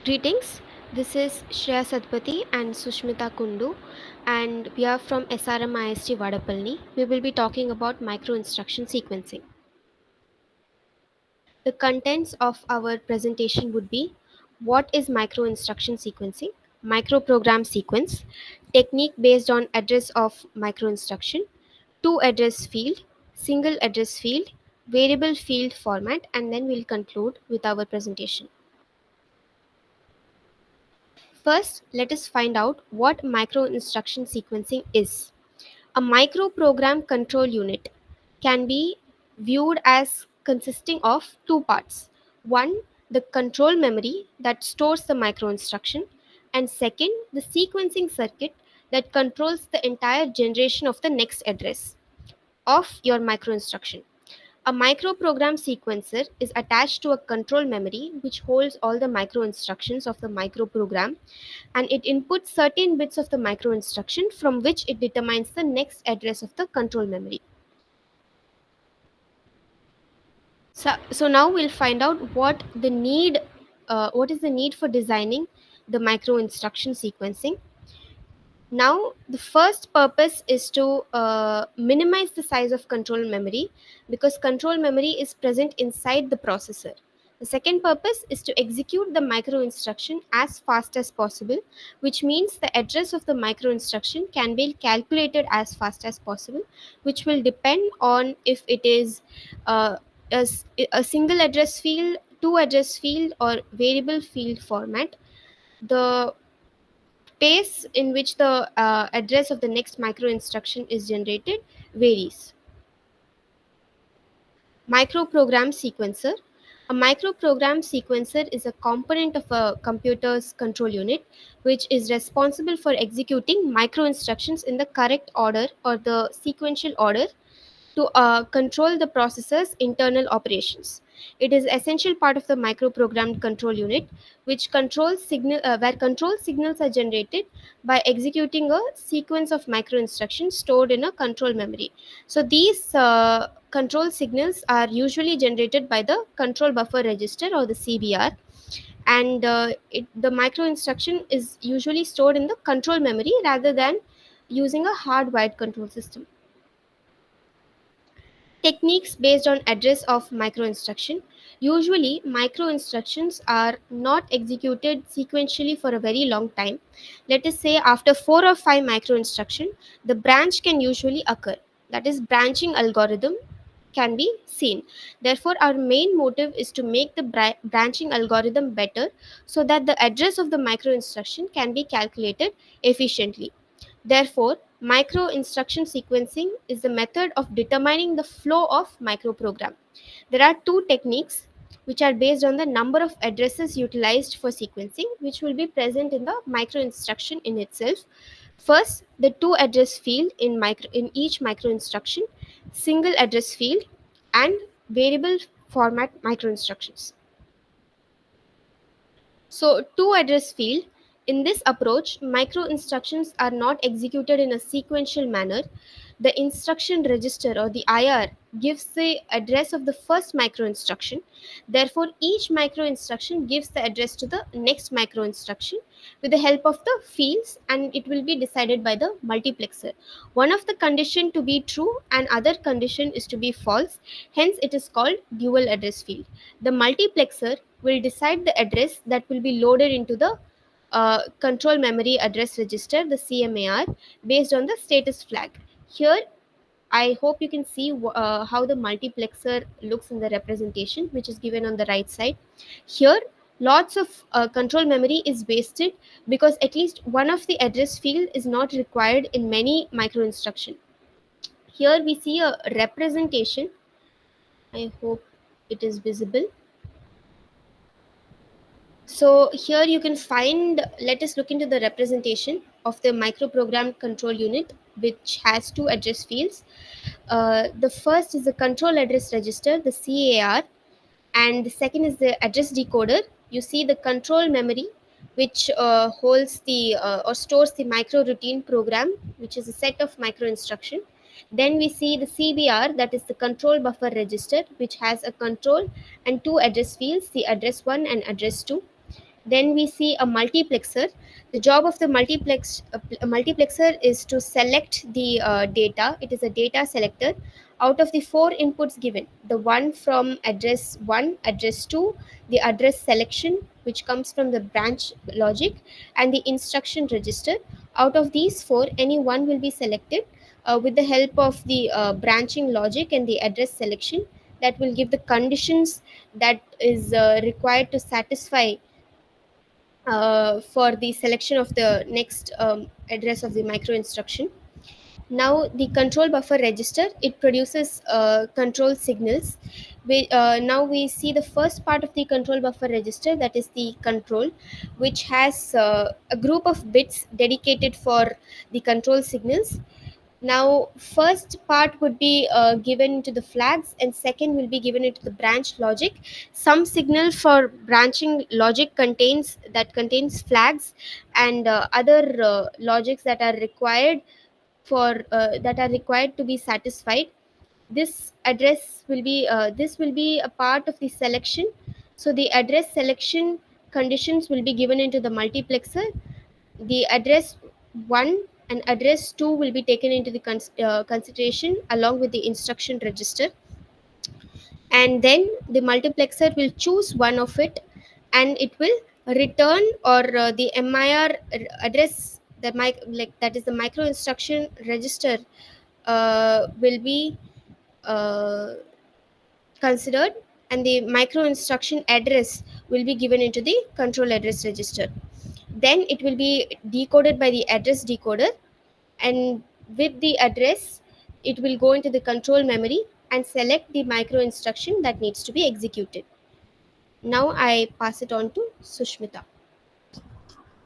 Greetings, this is Shreya Sathapathi and Sushmita Kundu, and we are from SRM IST-Vadapalani. We will be talking about microinstruction sequencing. The contents of our presentation would be: what is microinstruction sequencing, microprogram sequence, technique based on address of microinstruction, two address field, single address field, variable field format, and then we'll conclude with our presentation. First, let us find out what microinstruction sequencing is. A microprogram control unit can be viewed as consisting of two parts. One, the control memory that stores the microinstruction, and second, the sequencing circuit that controls the entire generation of the next address of your microinstruction. A microprogram sequencer is attached to a control memory which holds all the microinstructions of the microprogram, and it inputs certain bits of the microinstruction from which it determines the next address of the control memory. So now we'll find out what is the need for designing the microinstruction sequencing. Now, the first purpose is to minimize the size of control memory because control memory is present inside the processor. The second purpose is to execute the micro instruction as fast as possible, which means the address of the micro instruction can be calculated as fast as possible, which will depend on if it is uh, a single address field, two address field, or variable field format. The pace in which the address of the next micro instruction is generated varies. Microprogram sequencer. A microprogram sequencer is a component of a computer's control unit which is responsible for executing micro instructions in the correct order or the sequential order to control the processor's internal operations. It is essential part of the microprogrammed control unit, where control signals are generated by executing a sequence of micro instructions stored in a control memory. So these control signals are usually generated by the control buffer register or the CBR, and the micro instruction is usually stored in the control memory rather than using a hardwired control system. Techniques based on address of microinstruction. Usually, microinstructions are not executed sequentially for a very long time. Let us say after 4 or 5 microinstruction, the branch can usually occur. That is, branching algorithm can be seen. Therefore, our main motive is to make the branching algorithm better so that the address of the microinstruction can be calculated efficiently. Therefore, micro-instruction sequencing is the method of determining the flow of microprogram. There are two techniques which are based on the number of addresses utilized for sequencing, which will be present in the micro-instruction in itself. First, the two address field in each micro-instruction, single address field, and variable format micro-instructions. So, to address field, in this approach, micro instructions are not executed in a sequential manner. The instruction register or the IR gives the address of the first micro instruction. Therefore, each micro instruction gives the address to the next micro instruction with the help of the fields, and it will be decided by the multiplexer. One of the condition to be true and other condition is to be false. Hence, it is called dual address field. The multiplexer will decide the address that will be loaded into the control memory address register, the CMAR, based on the status flag. Here, I hope you can see how the multiplexer looks in the representation, which is given on the right side. Here, lots of control memory is wasted because at least one of the address field is not required in many micro instruction. Here we see a representation. I hope it is visible. So here you can find, let us look into the representation of the microprogrammed control unit, which has two address fields. The first is the control address register, the CAR, and the second is the address decoder. You see the control memory, which holds the or stores the micro routine program, which is a set of micro instruction. Then we see the CBR, that is the control buffer register, which has a control and two address fields, the address 1 and address 2. Then we see a multiplexer. The job of the multiplexer is to select the data. It is a data selector out of the four inputs given: the one from address 1, address 2, the address selection which comes from the branch logic, and the instruction register. Out of these four, any one will be selected with the help of the branching logic and the address selection, that will give the conditions that is required to satisfy for the selection of the next address of the micro instruction. Now the control buffer register, it produces control signals. Now we see the first part of the control buffer register, that is the control, which has a group of bits dedicated for the control signals. Now first part would be given to the flags, and second will be given into the branch logic. Some signal for branching logic contains flags, and other logics that are required to be satisfied. This will be a part of the selection. So the address selection conditions will be given into the multiplexer. The address 1 and address 2 will be taken into the consideration along with the instruction register, and then the multiplexer will choose one of it, and it will return, or the mir address, that is the micro instruction register, will be uh, considered, and the micro instruction address will be given into the control address register. Then it will be decoded by the address decoder, and with the address it will go into the control memory and select the micro instruction that needs to be executed. Now I pass it on to Sushmita.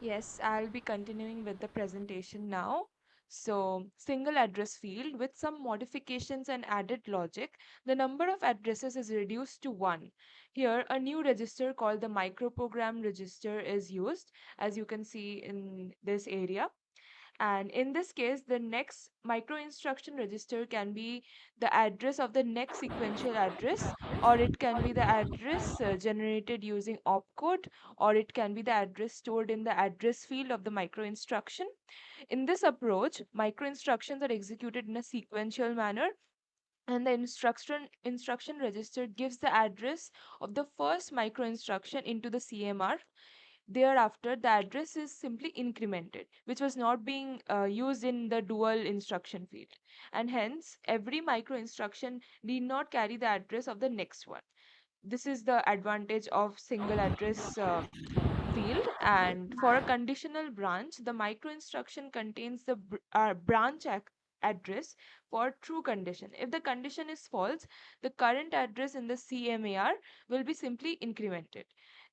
Yes, I'll be continuing with the presentation now. So, single address field with some modifications and added logic, the number of addresses is reduced to one. Here, a new register called the microprogram register is used, as you can see in this area. And in this case, the next micro instruction register can be the address of the next sequential address, or it can be the address generated using opcode, or it can be the address stored in the address field of the micro instruction. In this approach, micro instructions are executed in a sequential manner, and the instruction register gives the address of the first micro instruction into the CMR. Thereafter, the address is simply incremented, which was not being used in the dual instruction field. And hence, every micro instruction need not carry the address of the next one. This is the advantage of single address field. And for a conditional branch, the micro instruction contains the address for true condition. If the condition is false, the current address in the CMAR will be simply incremented.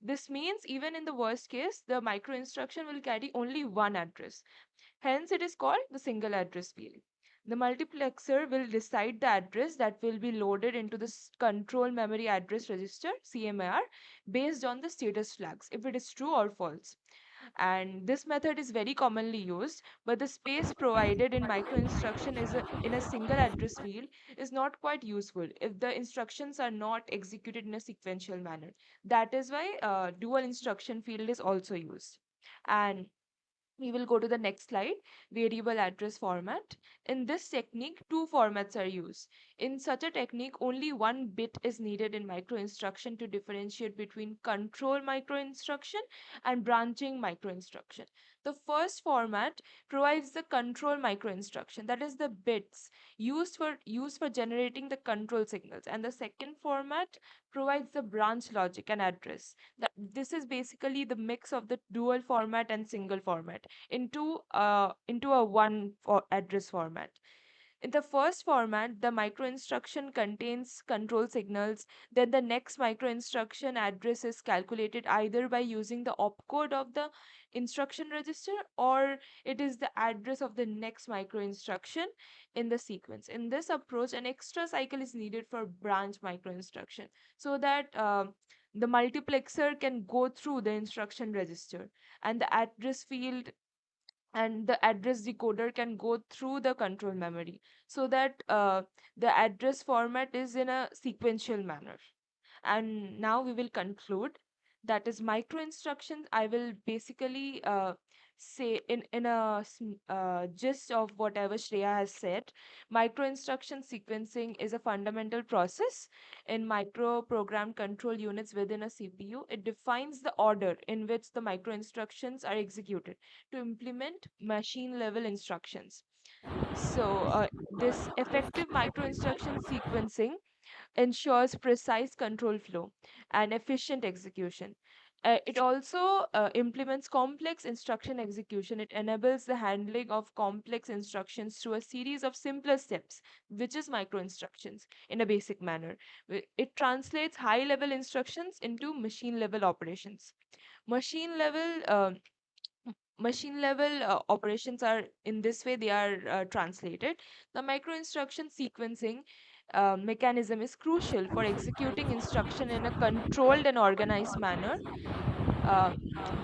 This means even in the worst case, the micro instruction will carry only one address. Hence, it is called the single address field. The multiplexer will decide the address that will be loaded into the control memory address register CMR based on the status flags, if it is true or false. And this method is very commonly used, but the space provided in micro instruction in a single address field is not quite useful if the instructions are not executed in a sequential manner. That is why dual instruction field is also used. And we will go to the next slide, variable address format. In this technique, two formats are used. In such a technique, only one bit is needed in micro instruction to differentiate between control micro instruction and branching micro instruction. The first format provides the control micro instruction, that is the bits used for generating the control signals, and the second format provides the branch logic and address. This is basically the mix of the dual format and single format into a address format. In the first format, the micro instruction contains control signals. Then the next micro instruction address is calculated either by using the opcode of the instruction register, or it is the address of the next micro instruction in the sequence. In this approach, an extra cycle is needed for branch micro instruction, so that the multiplexer can go through the instruction register, and the address field and the address decoder can go through the control memory, so that the address format is in a sequential manner. And now we will conclude that is micro instructions. I will basically say in a gist of whatever Shreya has said. Micro instruction sequencing is a fundamental process in micro program control units within a CPU. It defines the order in which the micro instructions are executed to implement machine level instructions. So this effective micro instruction sequencing ensures precise control flow and efficient execution. It also implements complex instruction execution. It enables the handling of complex instructions through a series of simpler steps, which is micro instructions in a basic manner. It translates high level instructions into machine level operations. Machine level machine level operations are in this way they are translated. The micro instruction sequencing mechanism is crucial for executing instruction in a controlled and organized manner, uh,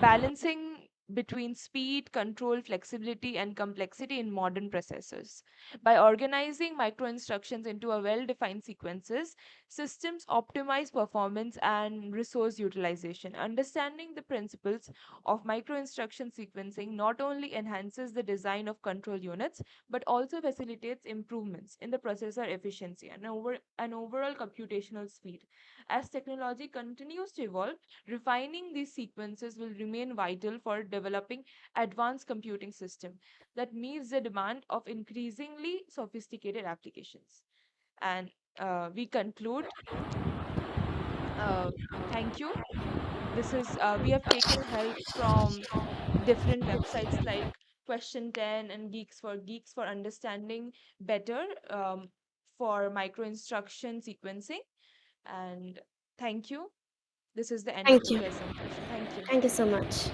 balancing between speed, control, flexibility, and complexity in modern processors. By organizing micro instructions into a well defined sequences, systems optimize performance and resource utilization. Understanding the principles of micro instruction sequencing not only enhances the design of control units but also facilitates improvements in the processor efficiency and overall computational speed. As technology continues to evolve, refining these sequences will remain vital for developing advanced computing system that meets the demand of increasingly sophisticated applications. And we conclude. Uh, Thank you. This is we have taken help from different websites like Question 10 and Geeks for understanding better for micro instruction sequencing. And thank you. This is the end of Thank the you. presentation. Thank you. Thank you so much.